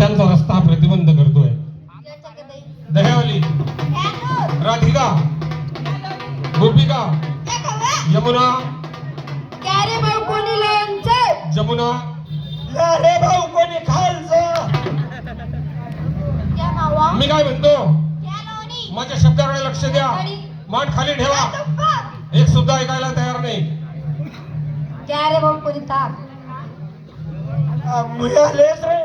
त्यांचा रस्ता प्रतिबंध करतोय. दह्यावली, राधिका, गोपिका, यमुना, जमुना, अरे भाऊ कोणी खालचं. मी काय म्हणतो, माझ्या शब्दाकडे लक्ष द्या. मान खाली ठेवा. एक सुद्धा ऐकायला तयार नाही. क्या रे भाऊ कोणी ताक मुळालेच रे.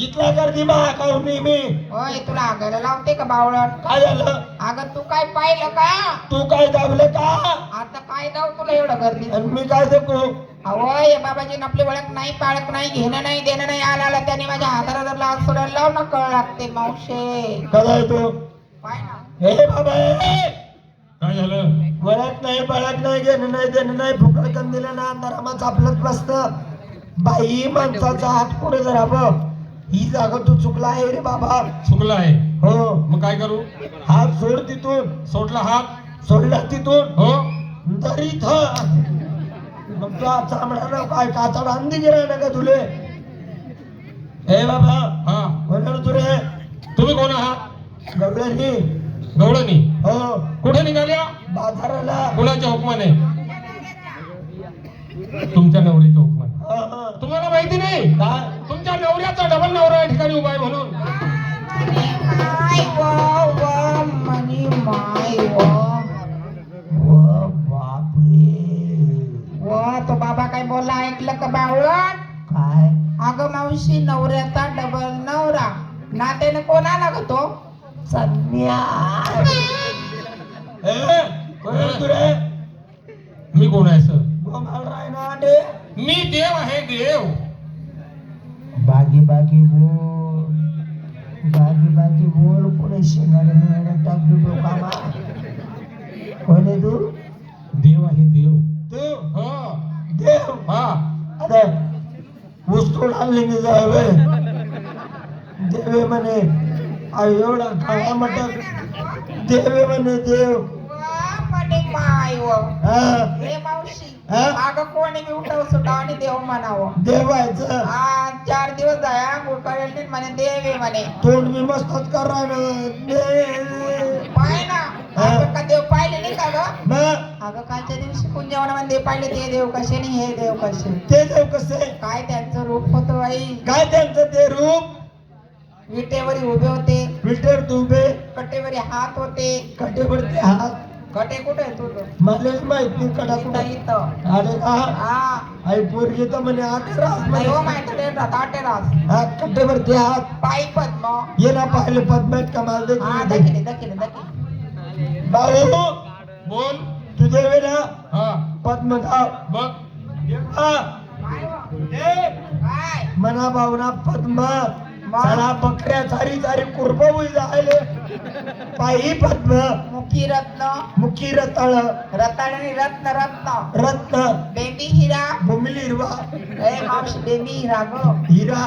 इथला गर्दी महाकाऊन नाही मी. होय तुला आगायला लावते का बावळट? काय झालं? अगं तू काय पाहिलं का? तू काय दाबलं का? आता काय दाव तुला एवढं गर्दी? आणि मी काय देखू? होय बाबाजी आपली ओळख नाही, पाळख नाही, घेणं नाही, देणं नाही. आला त्याने माझ्या हाताला जर लाल सोडायला लाव ना, कळ लागते मावशे. काय तू? पाय ना. हे बाबा काय झालं? वळत नाही, पळत नाही, घेणं नाही, देणं नाही, फुकट कंदीला ना अंधारामाच आपलंच बसत. बाई माणसाचा हात पुढे जरा बघ. ही जागा तू चुकला आहे रे बाबा. चुकला आहे? हो. मग काय करू? हात सोड तिथून. सोडला हात? सोडला तिथून. हो. तर इथं मग तू चामडा काय काचाडा अंधी गिरा ना का तुले? हे बाबा हा, म्हणणार तू रे. तुम्ही कोण आहात? गवळणी. गवळणी? हो. कुठे निघाल्या? बाजाराला. कुणाच्या हुकमाने? तुमच्या नवरीच्या हुकमाने. तुम्हाला माहिती नाही काय? तुमच्या नवऱ्याचा डबल नवरा या ठिकाणी उभा आहे म्हणून. माय व मनी माय व. बापरे. व तो बाबा काय बोलला ऐकलं का बावळट? काय? अगं मावशी नवऱ्याचा डबल नवरा. नात्याने कोण आला ग तो? सन्या. कोण आहे तू रे? मी कोण आहे सर? गोमाल राय ना डे. मी देव आहे, देव. बागी बागी बोल. बागी बागी बोल. कोणी शेंगाडे मिळायला टाकली डोकामा. कोण आहे तू? देव आहे, देव. तू? हा. देव. हा. अरे वस्तू आणली की जावे. देवे म्हणे एवढा काळा मटक. देवे म्हणे देव. माय व. हा. हे मावशी हा? अगं कोणी बी उठव सुटा आणि देव म्हणावं. देवायचं आज 4 दिवस जाया गुळकाळली म्हणे देव आहे म्हणे. तोंड मी मस्तच करायला. पाय ना. हा? अगं का देव पाहिले नाही का ग? मग अगं कालच्या दिवशी कोण जेवणामध्ये देव पाहिले. ते देव कसे नाही हे देव कसे. ते देव कसे? काय त्यांचं रूप होतं बाई. काय त्यांचं ते रूप? विटेवरी उभे होते, विटर तुबे. कटेवरी हात होते. कटेवरती हात. कटे कुठे आहे तुझं? मलाच माहित नाही कडा इथं कुठं. इथं. अरे का? हा आई पोरगी तर म्हणे आठ रास नाही हो म्हणे. माहिती आहे ताटेरास. हात कटेवरती हात. पायी पद्म. ये ना पाहिले पद्मात कमाल दे. हा दखिले दखिले दखिले. भाऊ बोल. तू देवे ना हा. पद्मधाव. बघ. काय मना भावना पद्म. चला बकऱ्या चारी चारी कुरबा होई जायले. पायी पद्म. मुखी रत्न. मुखी रताळ. रताळ आणि रत्न रत्न. रत्न. बेबी हिरा. भूमिली हिरवा. ए मावशी बेबी हिरा ग. हिरा.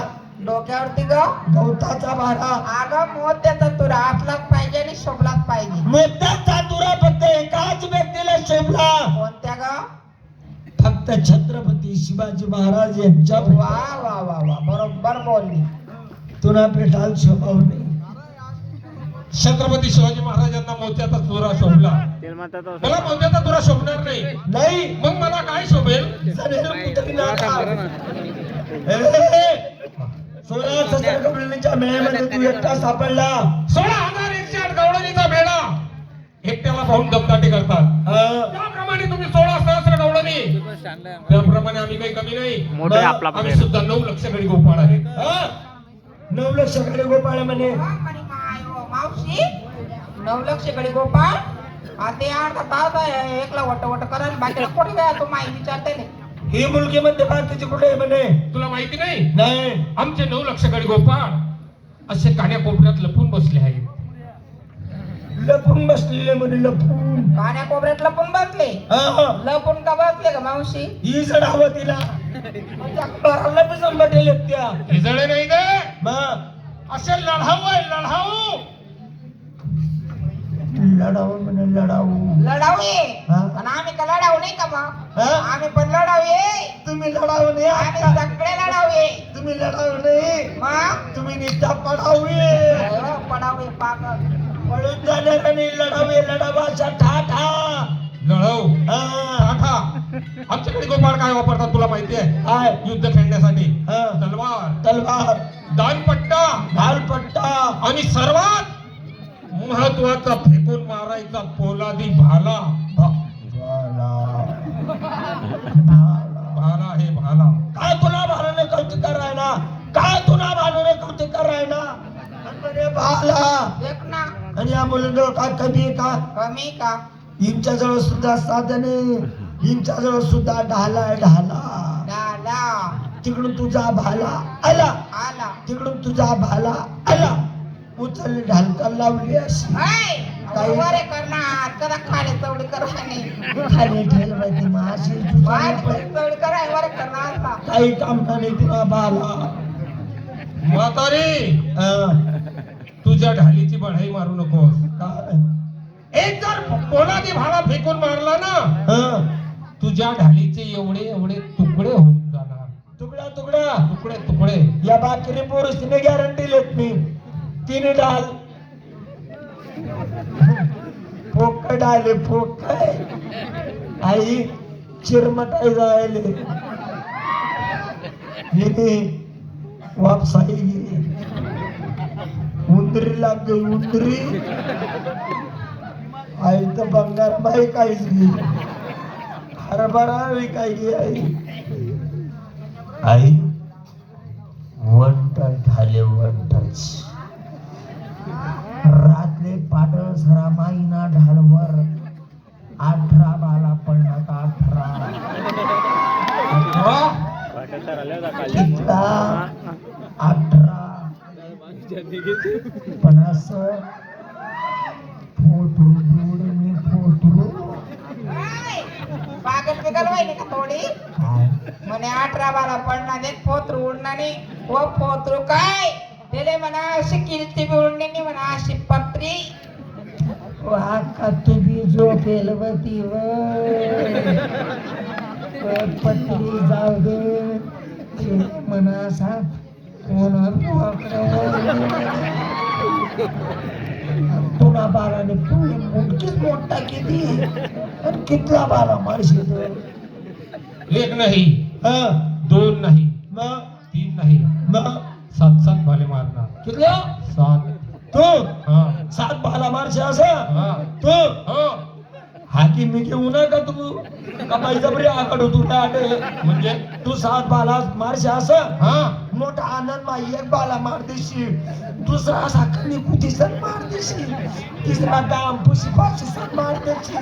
डोक्यावरती ग गवताचा बारा. अगं मोत्याचा तुरा आतलाच पाहिजे आणि शोभलाच पाहिजे. मोत्याचा तुरा फक्त एकाच व्यक्तीला शोभला. कोणत्या ग? फक्त छत्रपती शिवाजी महाराज यांच्या. वा वा वा वा बरोबर बोलली. तुला पेटाल शोभाव नाही. छत्रपती शिवाजी महाराजांना मोत्याचा तुरा शोभला. मला मोत्याचा तुरा शोभणार नाही. नाही मग मला काय शोभेल? जनेल पुतळीला टाक. 16 गवळणीच्या मेळ्यामध्ये तू एकटा सापडला. 16,108 गवळणीचा मेळा एकट्याला पाहून दमदाटी करतात. त्याप्रमाणे तुम्ही 16 सहस्र गवळणी, त्याप्रमाणे आम्ही काही कमी नाही. आम्ही सुद्धा 9 लक्ष गडी गोपाळ आहे. 9 लक्ष कडे गोपाळ म्हणे. मावशी 9 लक्ष कडे गोपाळ. आता अर्धा तास आहे एकला वट वट करा. बाकीला कुठे गया तू माई विचारते नाही. ही मुलगी म्हणते बाकीची कुठे आहे म्हणे. तुला माहिती नाही? नाही. आमचे 9 लक्ष गडी गोपाळ असे कान्या कोपऱ्यात लपून बसले आहेत. लपून बसलेले म्हणे. लपून कान्या कोपऱ्यात लपून बसले. लपून का बसले का मावशी? ही चढावं तिला. बाराला बी संबटेल त्या. हे जळे नाही दे. मग असे लढाऊ आहे, लढाऊ. लढाऊ म्हणे लढाऊ. लढाऊ ये हा? आणि आम्ही का लढाऊ नाही का मग हा? आम्ही पण लढाऊ ये तुम्ही लढाऊ नाही आम्ही आता. सगळे लढाऊ ये तुम्ही लढाऊ नाही मग तुम्ही नित्या पडाऊ ये. पडाऊ ये पागल पळून जाणार आणि लढाऊ ये लढावाच्या ठाठा. लढव हा. काठा. आमच्याकडे गोपाळ काय वापरतात तुला माहिती आहे? काय? युद्ध खेळण्यासाठी हा. तलवार, तलवार, दानपट्टा भालपट्टा, आणि सर्वात महत्वाचा फेकून मारायचा पोलादी भाला. भाला. भाला हे भाला. काय तुला भालाने कौतुक करायला? काय तुला भालाने कौतुक करायला? आणि म्हणे भाला. देख ना आणि या मुलीनं काय कमी आहे का? कमी का हिंच्या जवळ सुद्धा साधने, हिंच्या जवळ सुद्धा ढाला आहे ढाला. डाला तिकडून तुझा भाला आला, आला तिकडून तुझा भाला आला. उचलली ढालका लावली अशी ऐ, काही- वरे करणार कदा खाले चवडी करायला खाली ठेल माहिती माशी चवडी कराय वरे करणार आता काही काम नाही तुला भाला. म्हातारी हं. तुझ्या ढालीची बढाई मारू नकोस. काय? एक जर पोलादी भाला फेकून मारला ना हं. तुझ्या ढालीचे एवढे एवढे तुकडे होऊन जाणार. तुकडा तुकडा तुकडे तुकडे. या बाकीने पुरुषने गॅरंटी लेत मी. तिने डाल फोक डाले फोक काय आई चिरमटाई जायले हिने वापसाई गेली. उंदरी लागली उंदरी. आई तर बंगार बाई काहीच गेली. हरभरा विकायची आई. आई वन टच झाले वन टच. रात्रे पाडळ सरा माईना ढालवर 18 बाला पडण्यात 18 कितला 18 पण असं फोटो जोडणे फोटो पागल बिगल व्हायली का थोडी काय म्हणे 18 बारा पडणार एक पोतरू उडणारी व पोतरू काय त्याले म्हणा अशी किलती बी उडणी म्हणा अशी पत्री वाका तुम्ही झोपेल वती पत्री जाऊ दे म्हणा सा तुला बाराने पुढे मुडकीच मोठा किती आणि कितला बारा मारशी एक नाही, हा 2 नाही, मग 3 नाही, मग 7 भाले मारणार. कितल्या 7. तू हा 7 बाला मारशी असं हा तू हो. हाकी मी घेऊ नका तू का बळजबरी आकडू तू आटे म्हणजे तू 7 बाला मारशी असं हा मोठा आनंद माई 1 बाला मार देशी दुसरा साखळी कुठीसर मार देशी तिसरा काम पुशी पाशी सर मार देशी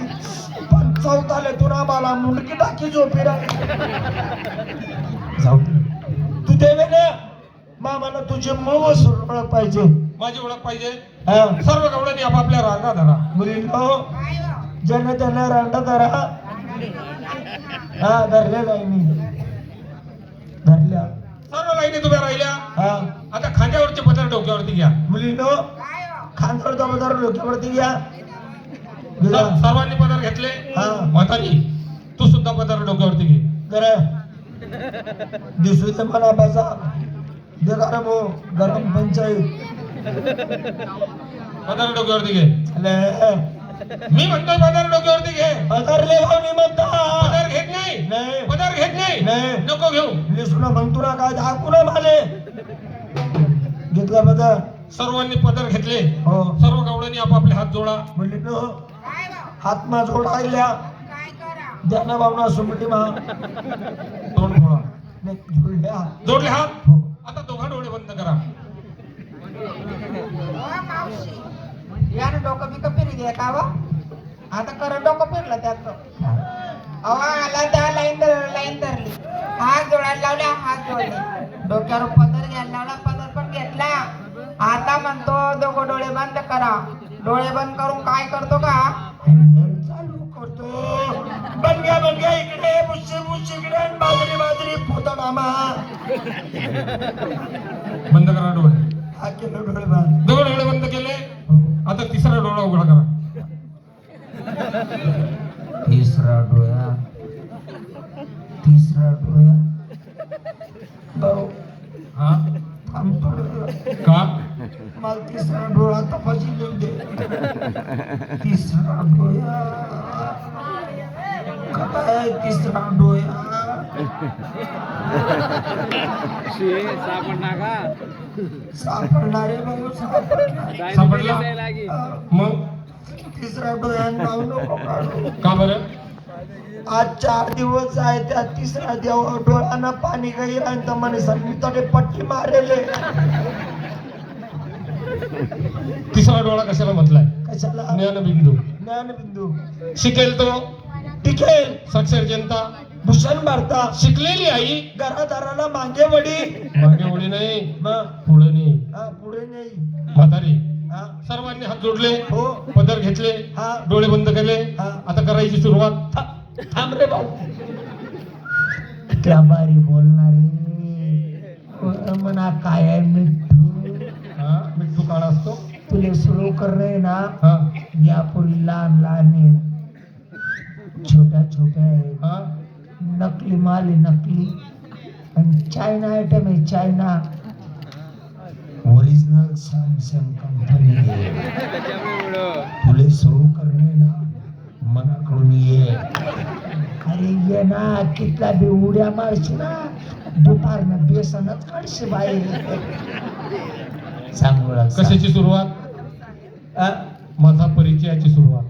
पण चौथाले तुला बाला मुंडकी टाकी झोपी राहिली जाऊ दे. तू देवे ना मामाला तुझे मव सुरळ पाहिजे माझी ओळख पाहिजे. हा सर्व गवळ्यांनी आपापल्या रांगा धरा. मुलींनो ज्यांना त्यांना रांडा धरा हा धरल्या जाई मी धरल्या सर्व लाईनीत उभ्या राहिल्या. हा आता खांद्यावरचे पदर डोक्यावरती घ्या. मुलींनो काय हो? खांद्यावर बदर डोक्यावरती घ्या घ्या. सर्वांनी पदर घेतले. हा म्हातारी तू सुद्धा पदर डोक्यावरती घे. जरा दिसू दे मला बसा दे गरम हो गरम पंचायत पदर डोक्यावरती घे. अले मी म्हणतोय पदर डोक्यावरती घे. पदरले भावनी म्हणता पदर घेत नाही. नाही पदर घेत नाही. नाही. नको घेऊ. लिसून म्हणतो ना काय दाखवू ना माले घेतला पदर सर्वांनी पदर घेतले. हो सर्व गवळ्यांनी आपापले हात जोडा. मुलींनो काय हो? हातमा जोडायल्या काय करा ज्यांना भावना सुमटी मा तोंड फोडा. नाही, जोडल्या जोडले हात. हो आता दोघा डोळे बंद करा. हो, मावशी यानं डोकं बिकं फिरी दे का व आता खरं डोकं फिरलं त्याचं अहो आला त्या लाईन धरली हात जोडायला लावले हात जोडले डोक्यावर पदर घ्यायला लावला पदर पण घेतला आता म्हणतो दोघं डोळे बंद करा डोळे बंद करून काय करतो का हँडल चालू करतो बंद घ्या इकडे बुशी इकडे आणि बाजरी पोता मामा बंद करा डोळे. हा केलं डोळे बांध दोघं डोळे बंद केले. आता तिसरा डोळा उघडा करा. तिसरा डोळा भाऊ हा थांबतो का मला तिसरा डोळा तपाशी देऊन दे तिसरा डोळा काय तिसरा डोळा सापडणारे भाऊ सापडला मग तिसरा डोळ्यात नाव नको काढू. का बरं आज 4 दिवस आहे त्या तिसऱ्या देवा डोळ्यानं पाणी काही राहिलं तर म्हणे सर मी तडे पट्टी मारेले तिसरा डोळा कशाला म्हटलाय कशाला ज्ञानबिंदू ज्ञानबिंदू शिकेल तो टिकेल साक्षर जनता भूषण भरता शिकलेली आई घरादाराला मागे वडी मागे उडी नाही मग पुढे नाही पुढे नाही म्हातारी हा, सर्वांनी हात जोडले हो पदर घेतले हा. डोळे बंद केले हा. आता करायची सुरुवात थांब रे भाऊ त्या बारी बोलणारे म्हणा काय आहे मिठ्ठू हा मिठ्ठू काळा असतो तुले सुरू करणे ना हा यापूर्वी लहान लहान आहे छोट्या छोट्या आहे हा नकली माल आहे नकली आणि चायना आयटम आहे चायना ओरिजिनल सॅमसंग कंपनी तुले सुरू करणे ना मनाकडून ये अरे ये ना कितला बी उड्या मारशी ना दुपारनं बेसनच काढशी बाहेर चांगलं कशाची सुरुवात माझा परिचयाची सुरुवात